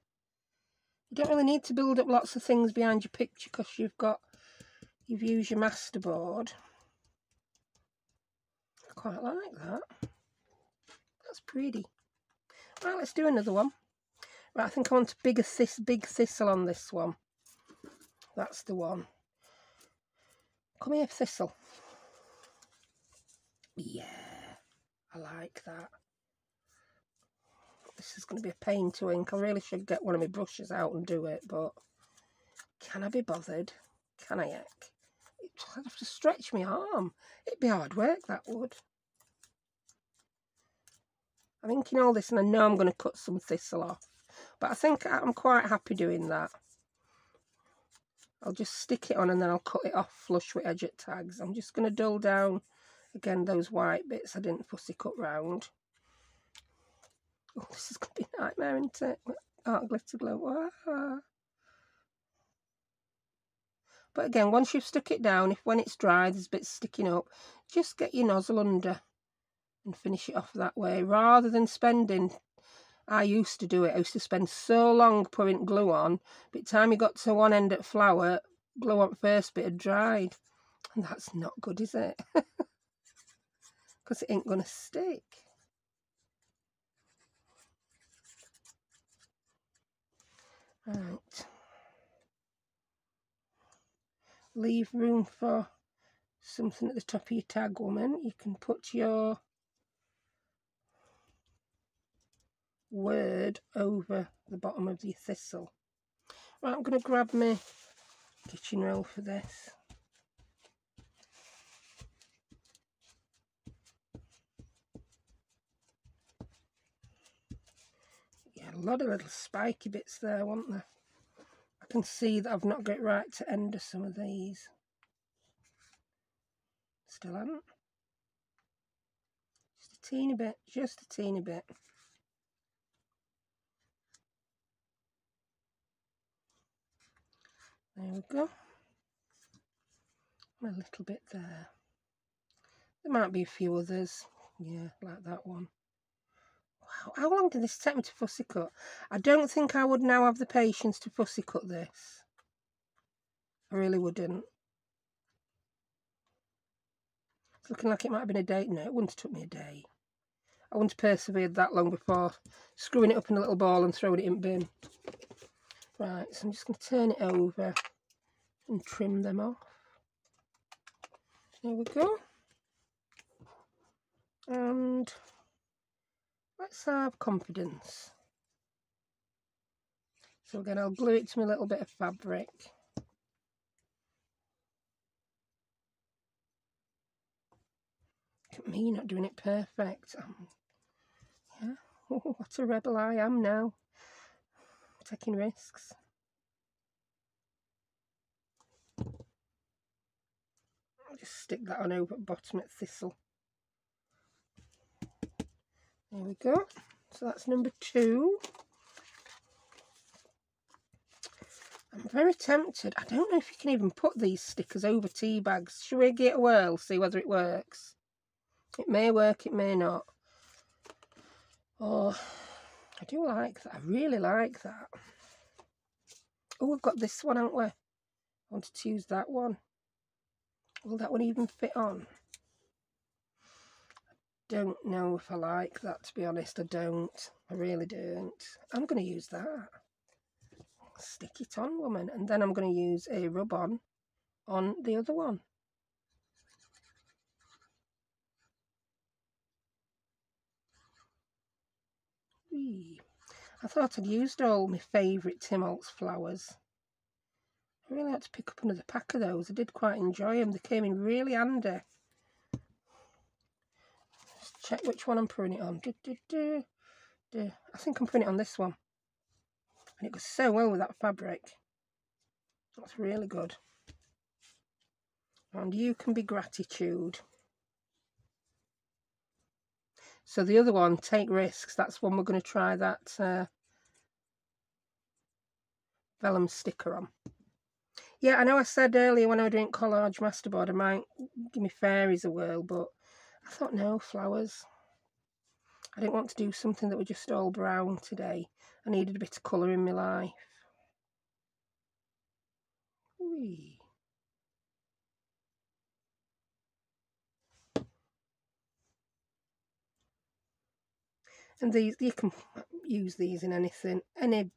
You don't really need to build up lots of things behind your picture because you've used your masterboard. I quite like that. That's pretty. Right, let's do another one. Right, I think I want a big thistle on this one. That's the one. Come here, thistle. Yeah, I like that. This is going to be a pain to ink. I really should get one of my brushes out and do it, but can I be bothered? Can I ink? I'd have to stretch my arm. It'd be hard work, that would. I'm inking all this and I know I'm going to cut some thistle off, but I think I'm quite happy doing that. I'll just stick it on and then I'll cut it off flush with edge at tags. I'm just going to dull down again those white bits I didn't fussy cut round. Oh, this is going to be a nightmare, isn't it? Art glitter glue. Ah. But again, once you've stuck it down, if when it's dry there's bits sticking up, just get your nozzle under and finish it off that way, rather than spending, I used to do it, I used to spend so long putting glue on, by the time you got to one end at flower, glue on first bit had dried, and that's not good, is it? Because it ain't going to stick. Right. Leave room for something at the top of your tag, woman. You can put your word over the bottom of your thistle. Right, I'm going to grab my kitchen roll for this. Yeah, a lot of little spiky bits there, weren't there? I can see that I've not got it right to end of some of these. Still haven't. Just a teeny bit, just a teeny bit. There we go. A little bit there. There might be a few others. Yeah, like that one. Wow, how long did this take me to fussy cut? I don't think I would now have the patience to fussy cut this. I really wouldn't. It's looking like it might have been a day. No, it wouldn't have took me a day. I wouldn't have persevered that long before screwing it up in a little ball and throwing it in bin. Right, so I'm just going to turn it over and trim them off. There we go. And let's have confidence. So again, I'll glue it to my little bit of fabric. Look at me not doing it perfect. Yeah, oh, what a rebel I am now. Taking risks. I'll just stick that on over at the bottom at thistle. There we go. So that's number 2. I'm very tempted. I don't know if you can even put these stickers over tea bags. Should we give it a whirl, see whether it works? It may work, it may not. Oh, I do like that. I really like that. Oh, we've got this one, haven't we? I wanted to use that one. Will that one even fit on? I don't know if I like that, to be honest. I don't. I really don't. I'm going to use that. Stick it on, woman. And then I'm going to use a rub-on on the other one. Whee. I thought I'd used all my favourite Tim Holtz flowers. I really had to pick up another pack of those. I did quite enjoy them. They came in really handy. Just check which one I'm putting it on. I think I'm putting it on this one. And it goes so well with that fabric. That's really good. And you can be gratitude. So the other one, take risks. That's one we're going to try that vellum sticker on. Yeah, I know I said earlier when I was doing Collage Masterboard I might give me fairies a whirl, but I thought no, flowers. I didn't want to do something that was just all brown today. I needed a bit of colour in my life. Whee. And these, you can use these in anything, any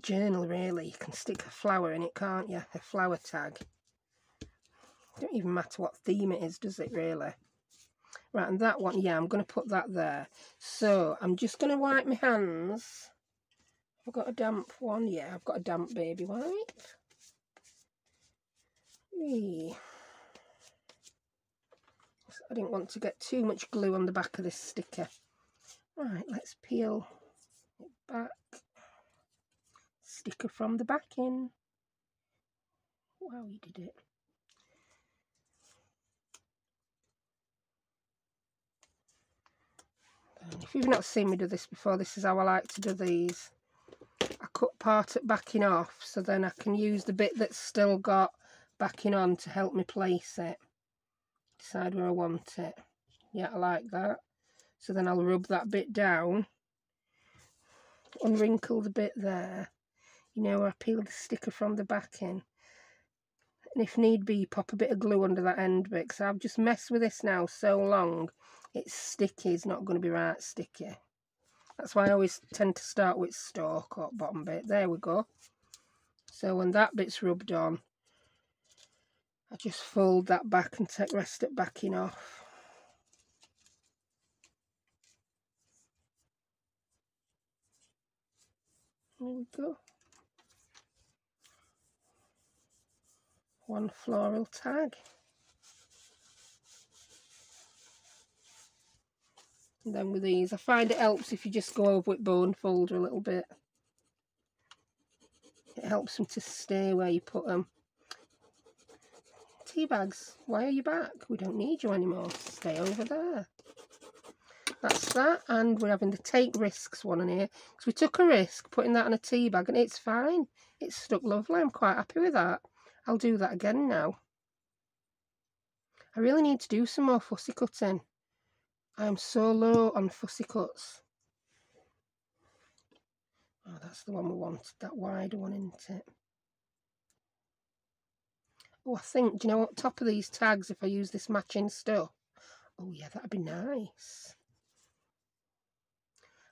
journal really. You can stick a flower in it, can't you? A flower tag. It don't even matter what theme it is, does it really? Right, and that one, yeah, I'm going to put that there. So I'm just going to wipe my hands. I've got a damp one. Yeah, I've got a damp baby wipe. Whee. I didn't want to get too much glue on the back of this sticker. Right, let's peel it back. Sticker from the back in. Wow, you did it. And if you've not seen me do this before, this is how I like to do these. I cut part of backing off, so then I can use the bit that's still got backing on to help me place it. Decide where I want it. Yeah, I like that. So then I'll rub that bit down, unwrinkle the bit there, you know, where I peeled the sticker from the back in. And if need be, pop a bit of glue under that end bit, because I've just messed with this now so long, it's sticky, it's not going to be right sticky. That's why I always tend to start with stalk or bottom bit. There we go. So when that bit's rubbed on, I just fold that back and take rest of backing off. There we go. One floral tag. And then with these, I find it helps if you just go over with bone folder a little bit. It helps them to stay where you put them. Tea bags, why are you back? We don't need you anymore. Stay over there. that's that. And we're having the take risks one on here, because we took a risk putting that on a tea bag and it's fine. It's stuck lovely. I'm quite happy with that. I'll do that again now. I really need to do some more fussy cutting. I am so low on fussy cuts. Oh, that's the one we wanted, that wider one, isn't it? Oh, I think, do you know what, top of these tags, if I use this matching stuff, oh yeah, that'd be nice.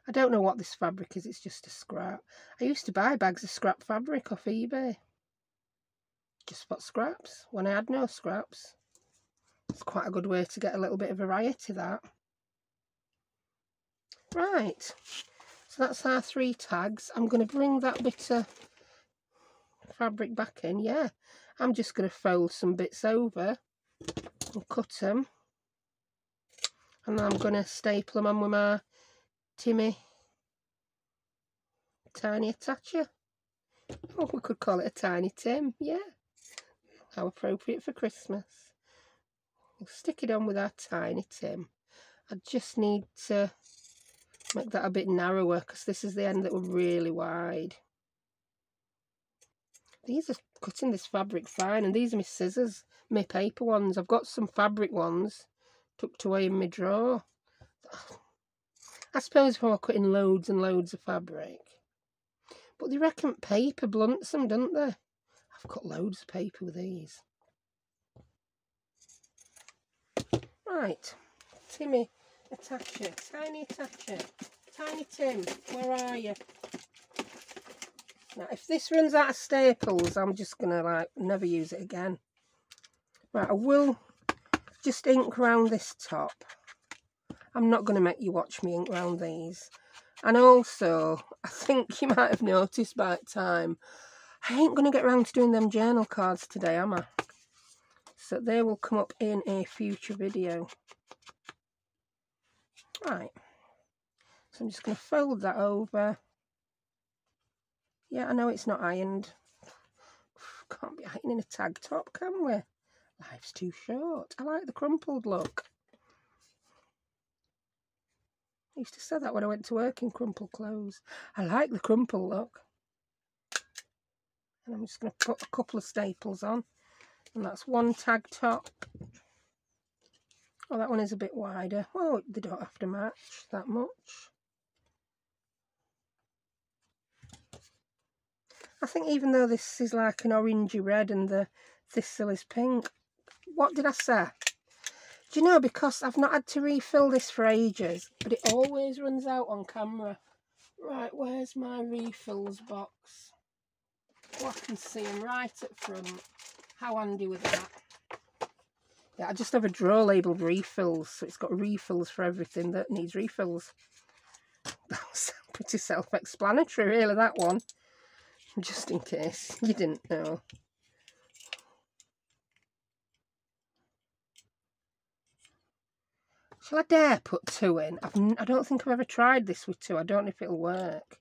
I don't know what this fabric is, it's just a scrap. I used to buy bags of scrap fabric off eBay. Just for scraps, when I had no scraps. It's quite a good way to get a little bit of variety, that. Right, so that's our 3 tags. I'm going to bring that bit of fabric back in, yeah. I'm just going to fold some bits over and cut them. And then I'm going to staple them on with my Timmy tiny attacher. Oh, we could call it a tiny Tim, yeah. How appropriate for Christmas. We'll stick it on with our tiny Tim. I just need to make that a bit narrower, because this is the end that were really wide. These are cutting this fabric fine, and these are my scissors, my paper ones. I've got some fabric ones tucked away in my drawer. I suppose if I were cutting loads and loads of fabric. But they reckon paper blunts them, don't they? I've cut loads of paper with these. Right, Timmy attacher, tiny attacher, tiny Tim, where are you? Now, if this runs out of staples, I'm just going to, like, never use it again. Right, I will just ink round this top. I'm not going to make you watch me ink round these. And also, I think you might have noticed by time, I ain't going to get round to doing them journal cards today, am I? So they will come up in a future video. Right. So I'm just going to fold that over. Yeah, I know it's not ironed. Can't be ironing a tag top, can we? Life's too short. I like the crumpled look. I used to say that when I went to work in crumpled clothes. I like the crumpled look. And I'm just going to put a couple of staples on. And that's one tag top. Oh, that one is a bit wider. Oh, they don't have to match that much. I think even though this is like an orangey red and the thistle is pink, what did I say? Do you know, because I've not had to refill this for ages, but it always runs out on camera. Right, where's my refills box? Oh, I can see them right at front. How handy with that. Yeah, I just have a drawer labelled refills, so it's got refills for everything that needs refills. That was pretty self-explanatory, really, that one. Just in case you didn't know. Shall I dare put 2 in? I don't think I've ever tried this with 2. I don't know if it'll work.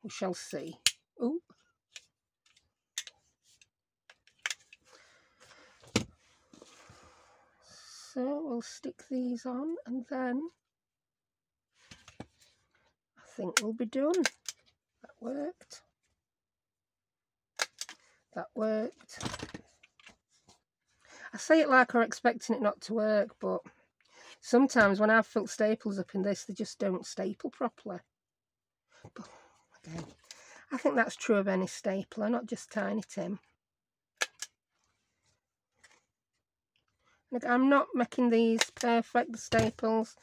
We shall see. Ooh. So we'll stick these on, and then I think we'll be done. That worked. That worked. I say it like I'm expecting it not to work, but sometimes when I've filled staples up in this, they just don't staple properly. But again, I think that's true of any stapler, not just Tiny Tim. Look, I'm not making these perfect, the staples.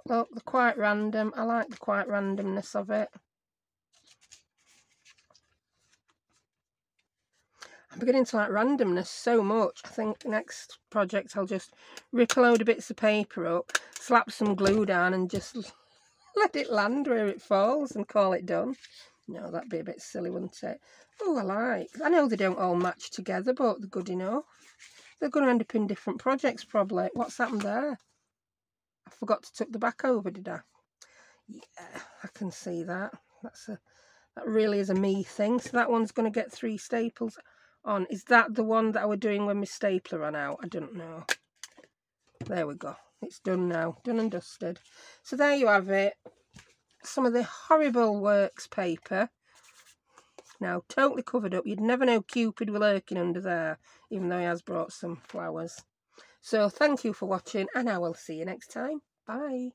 Look, they're quite random. I like the quite randomness of it. I'm beginning to like randomness so much. I think next project I'll just rip a load of bits of paper up, slap some glue down and just let it land where it falls and call it done. No, that'd be a bit silly, wouldn't it? Oh, I know they don't all match together, but they're good enough. They're going to end up in different projects probably. What's happened there? I forgot to tuck the back over, did I? Yeah, I can see that. That really is a me thing. So that one's going to get 3 staples on. Is that the one that I was doing when my stapler ran out? I don't know. There we go. It's done now, done and dusted. So there you have it. Some of the horrible works paper. Now totally covered up. You'd never know Cupid were lurking under there, even though he has brought some flowers. So thank you for watching, and I will see you next time. Bye.